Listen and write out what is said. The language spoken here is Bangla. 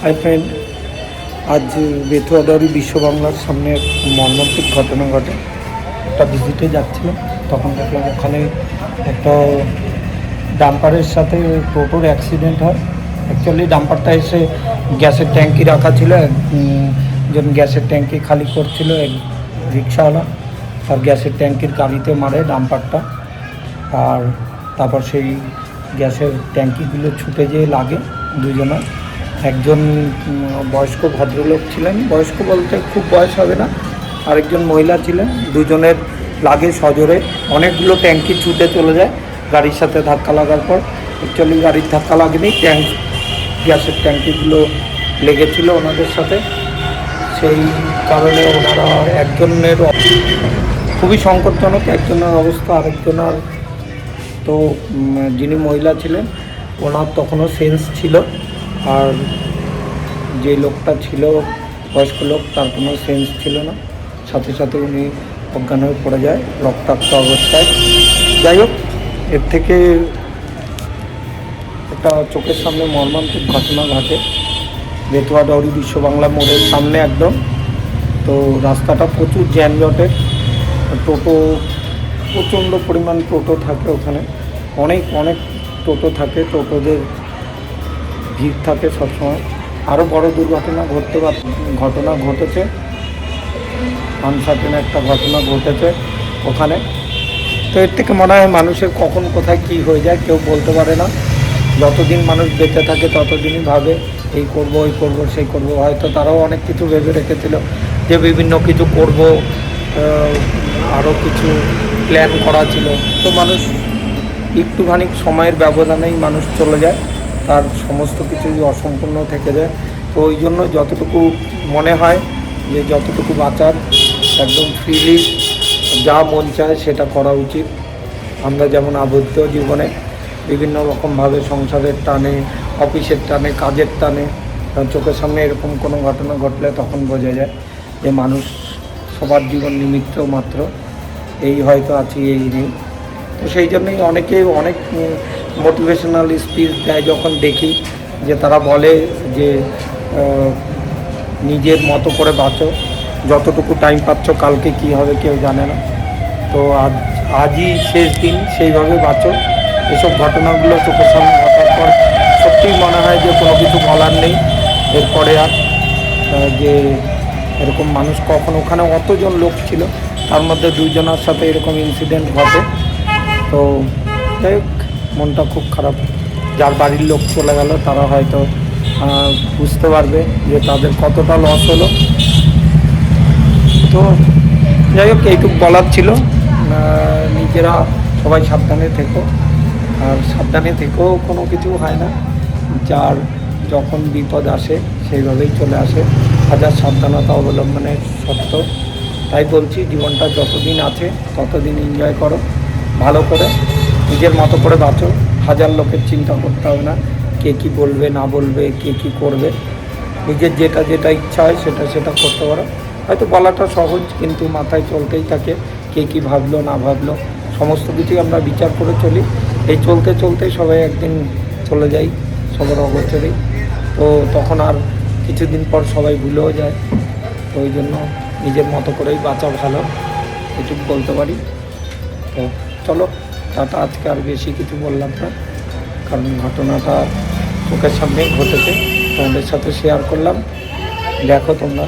হাই ফ্রেন্ড, আজ বেতুয়াডারি বিশ্ব বাংলার সামনে এক মর্মান্তিক ঘটনা ঘটে। একটা ভিজিটে যাচ্ছিলাম, তখন দেখলাম ওখানে একটা ডাম্পারের সাথে টোটোর অ্যাক্সিডেন্ট হয়। অ্যাকচুয়ালি ডাম্পারটা এসে গ্যাসের ট্যাঙ্কি রাখা ছিল, একজন গ্যাসের ট্যাঙ্কি খালি করছিল, এক রিক্সাওয়ালা তার গ্যাসের ট্যাঙ্কির গাড়িতে মারে ডাম্পারটা। আর তারপর সেই গ্যাসের ট্যাঙ্কিগুলো ছুটে যেয়ে লাগে দুজনের। একজন বয়স্ক ভদ্রলোক ছিলেন, বয়স্ক বলতে খুব বয়স হবে না, আরেকজন মহিলা ছিলেন। দুজনের লাগে সজোরে, অনেকগুলো ট্যাঙ্কি ছুটে চলে যায় গাড়ির সাথে ধাক্কা লাগার পর। অ্যাকচুয়ালি গাড়ির ধাক্কা লাগেনি, গ্যাসের ট্যাঙ্কিগুলো লেগেছিল ওনাদের সাথে। সেই কারণে ওনারা একজনের খুবই সংকটজনক, একজনের অবস্থা, আরেকজনের তো যিনি মহিলা ছিলেন ওনার তখনও সেন্স ছিল, আর যে লোকটা ছিল বয়স্ক লোক তার কোনো সেন্স ছিল না। সাথে সাথে উনি অজ্ঞান হয়ে পড়ে যায় রক্তাক্ত অবস্থায়। যাই হোক, এর থেকে একটা চোখের সামনে মর্মান্তিক ঘটনা ঘটে বেতুয়াডারি বিশ্ব বাংলা মোড়ের সামনে একদম। তো রাস্তাটা প্রচুর যানজটের, টোটো প্রচণ্ড পরিমাণ টোটো থাকে ওখানে, অনেক অনেক টোটো থাকে, টোটোদের ভিড় থাকে সবসময়। আরও বড় দুর্ঘটনা ঘটনা ঘটেছে, আনসার্টেন একটা ঘটনা ঘটেছে ওখানে। তো এর থেকে মনে হয় মানুষের কখন কোথায় কী হয়ে যায় কেউ বলতে পারে না। যতদিন মানুষ বেঁচে থাকে ততদিনই ভাবে এই করব, ওই করব, সেই করব। হয়তো তারাও অনেক কিছু ভেবে রেখেছিল যে বিভিন্ন কিছু করব, আরও কিছু প্ল্যান করা ছিল। তো মানুষ একটুখানি সময়ের ব্যবধানেই মানুষ চলে যায়, তার সমস্ত কিছুই অসম্পূর্ণ থেকে যায়। তো ওই জন্য যতটুকু মনে হয় যে যতটুকু বাঁচার একদম ফ্রিলি যা মন চায় সেটা করা উচিত। আমরা যেমন আবদ্ধ জীবনে বিভিন্ন রকমভাবে সংসারের টানে, অফিসের টানে, কাজের টানে, চোখের সামনে এরকম কোনো ঘটনা ঘটলে তখন বোঝা যায় যে মানুষ সবার জীবন নিমিত্ত মাত্র, এই হয়তো আছি, এই নেই। তো সেই জন্যই অনেকে অনেক মোটিভেশনাল স্পিচ দেয় যখন দেখি, যে তারা বলে যে নিজের মতো করে বাঁচো, যতটুকু টাইম পাচ্ছ, কালকে কী হবে কেউ জানে না। তো আজই শেষ দিন, সেইভাবে বাঁচো। এসব ঘটনাগুলো চোখের সামনে ঘটার পর সত্যিই মনে হয় যে কোনো কিছু বলার নেই এরপরে আর, যে এরকম মানুষ কখন, ওখানে অতজন লোক ছিল, তার মধ্যে দুইজনের সাথে এরকম ইনসিডেন্ট ঘটে। তো যাই হোক, মনটা খুব খারাপ। যার বাড়ির লোক চলে গেল তারা হয়তো বুঝতে পারবে যে তাদের কতটা লস হলো। তো যাই হোক, এইটুকু বলার ছিল। নিজেরা সবাই সাবধানে থেকো, আর সাবধানে থেকেও কোনো কিছু হয় না। যার যখন বিপদ আসে সেইভাবেই চলে আসে, হাজার সাবধানতা অবলম্বনের সত্য। তাই বলছি, জীবনটা যতদিন আছে ততদিন এনজয় করো, ভালো করে নিজের মতো করে বাঁচো। হাজার লোকের চিন্তা করতে হবে না, কে কী বলবে না বলবে, কে কী করবে। নিজের যেটা ইচ্ছা হয় সেটা করতে পারো। হয়তো বলাটা সহজ, কিন্তু মাথায় চলতেই থাকে কে কী ভাবলো না ভাবলো, সমস্ত কিছুই আমরা বিচার করে চলি। এই চলতে চলতে সবাই একদিন চলে যাই সবার অগোচরেই। তো তখন আর কিছুদিন পর সবাই ভুলেও যায়। তো ওই জন্য নিজের মতো করেই বাঁচা ভালো, এটুকু বলতে পারি। তো চলো টাটা, আজকে আর বেশি কিছু বললাম না, কারণ ঘটনাটা চোখের সামনেই ঘটেছে, তোমাদের সাথে শেয়ার করলাম। দেখো তোমরা।